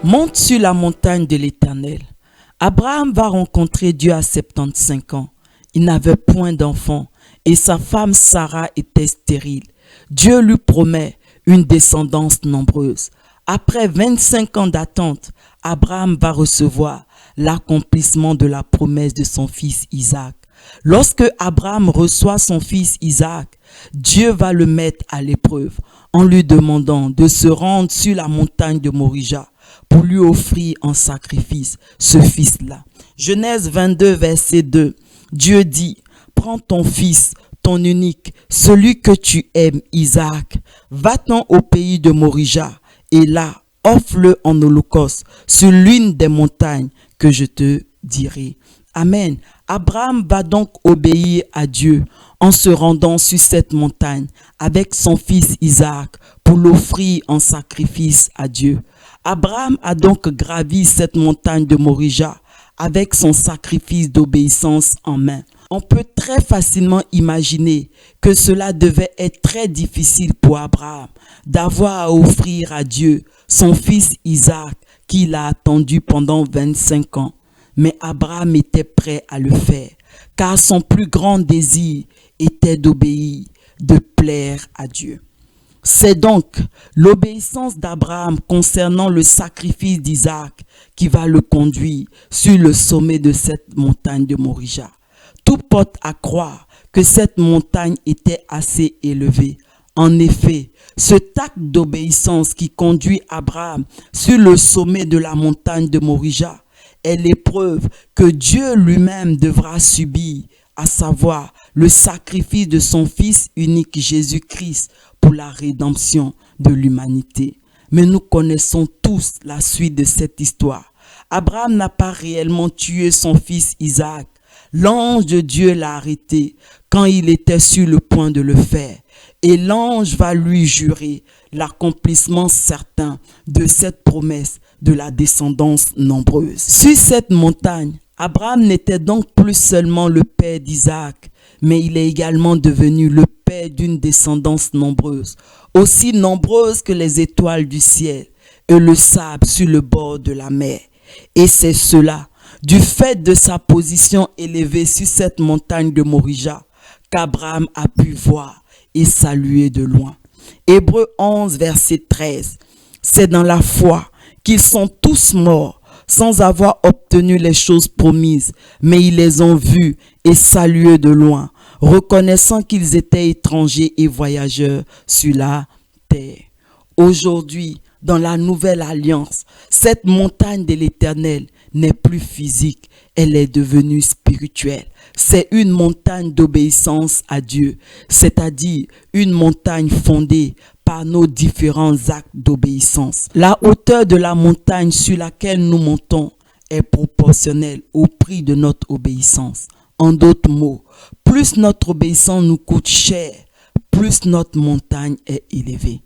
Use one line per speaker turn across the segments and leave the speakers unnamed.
Monte sur la montagne de l'Éternel. Abraham va rencontrer Dieu à 75 ans. Il n'avait point d'enfant et sa femme Sarah était stérile. Dieu lui promet une descendance nombreuse. Après 25 ans d'attente, Abraham va recevoir l'accomplissement de la promesse de son fils Isaac. Lorsque Abraham reçoit son fils Isaac, Dieu va le mettre à l'épreuve en lui demandant de se rendre sur la montagne de Morija pour lui offrir en sacrifice ce fils-là. Genèse 22, verset 2. Dieu dit, « Prends ton fils, ton unique, celui que tu aimes, Isaac, va-t'en au pays de Morija, et là, offre-le en holocauste sur l'une des montagnes que je te dirai. » Amen. Abraham va donc obéir à Dieu en se rendant sur cette montagne avec son fils Isaac pour l'offrir en sacrifice à Dieu. Abraham a donc gravi cette montagne de Morija avec son sacrifice d'obéissance en main. On peut très facilement imaginer que cela devait être très difficile pour Abraham d'avoir à offrir à Dieu son fils Isaac qu'il a attendu pendant 25 ans. Mais Abraham était prêt à le faire, car son plus grand désir était d'obéir, de plaire à Dieu. C'est donc l'obéissance d'Abraham concernant le sacrifice d'Isaac qui va le conduire sur le sommet de cette montagne de Morija. Tout porte à croire que cette montagne était assez élevée. En effet, cet acte d'obéissance qui conduit Abraham sur le sommet de la montagne de Morija est l'épreuve que Dieu lui-même devra subir, à savoir le sacrifice de son Fils unique Jésus-Christ pour la rédemption de l'humanité. Mais nous connaissons tous la suite de cette histoire. Abraham n'a pas réellement tué son fils Isaac. L'ange de Dieu l'a arrêté quand il était sur le point de le faire. Et l'ange va lui jurer l'accomplissement certain de cette promesse de la descendance nombreuse. Sur cette montagne, Abraham n'était donc plus seulement le père d'Isaac, mais il est également devenu le père d'une descendance nombreuse, aussi nombreuse que les étoiles du ciel et le sable sur le bord de la mer. Et c'est cela, du fait de sa position élevée sur cette montagne de Morija, qu'Abraham a pu voir et saluer de loin. Hébreux 11, verset 13. C'est dans la foi qu'ils sont tous morts sans avoir obtenu les choses promises, mais ils les ont vus et salués de loin, reconnaissant qu'ils étaient étrangers et voyageurs sur la terre. Aujourd'hui, dans la nouvelle alliance, cette montagne de l'Éternel n'est plus physique, elle est devenue spirituelle. C'est une montagne d'obéissance à Dieu, c'est-à-dire une montagne fondée par nos différents actes d'obéissance. La hauteur de la montagne sur laquelle nous montons est proportionnelle au prix de notre obéissance. En d'autres mots, plus notre obéissance nous coûte cher, plus notre montagne est élevée.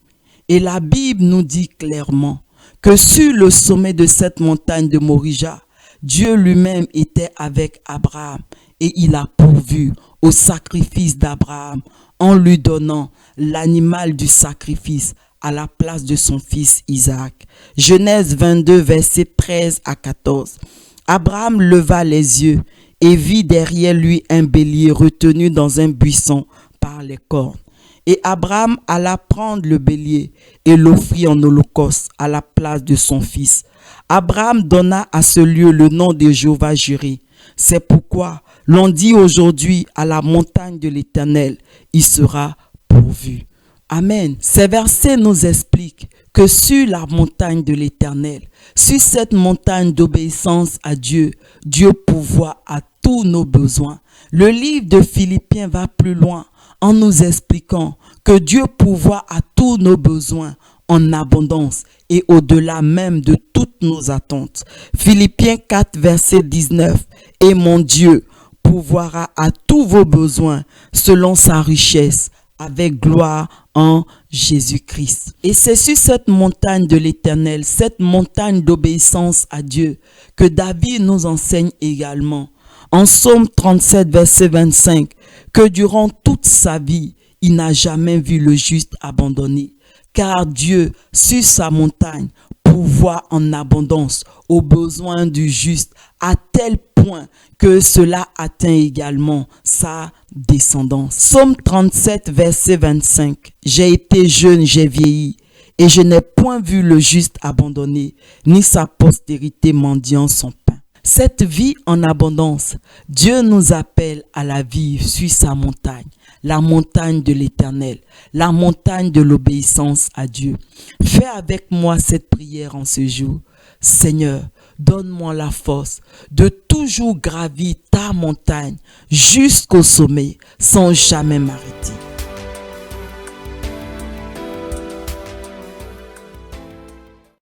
Et la Bible nous dit clairement que sur le sommet de cette montagne de Morija, Dieu lui-même était avec Abraham et il a pourvu au sacrifice d'Abraham en lui donnant l'animal du sacrifice à la place de son fils Isaac. Genèse 22, versets 13 à 14. Abraham leva les yeux et vit derrière lui un bélier retenu dans un buisson par les cornes. Et Abraham alla prendre le bélier et l'offrit en holocauste à la place de son fils. Abraham donna à ce lieu le nom de Jéhovah-Jireh. C'est pourquoi l'on dit aujourd'hui à la montagne de l'Éternel, il sera pourvu. Amen. Ces versets nous expliquent que sur la montagne de l'Éternel, sur cette montagne d'obéissance à Dieu, Dieu pourvoit à tous nos besoins. Le livre de Philippiens va plus loin en nous expliquant que Dieu pourvoit à tous nos besoins en abondance et au-delà même de toutes nos attentes. Philippiens 4, verset 19. Et mon Dieu pourvoira à tous vos besoins selon sa richesse avec gloire en Jésus-Christ. Et c'est sur cette montagne de l'Éternel, cette montagne d'obéissance à Dieu, que David nous enseigne également. En Psaume 37, verset 25, que durant toute sa vie, il n'a jamais vu le juste abandonné, car Dieu, sur sa montagne, pourvoit en abondance aux besoins du juste, à tel point que cela atteint également sa descendance. Psaume 37, verset 25. J'ai été jeune, j'ai vieilli, et je n'ai point vu le juste abandonné, ni sa postérité mendiant son pain. Cette vie en abondance, Dieu nous appelle à la vivre sur sa montagne, la montagne de l'Éternel, la montagne de l'obéissance à Dieu. Fais avec moi cette prière en ce jour. Seigneur, donne-moi la force de toujours gravir ta montagne jusqu'au sommet sans jamais m'arrêter.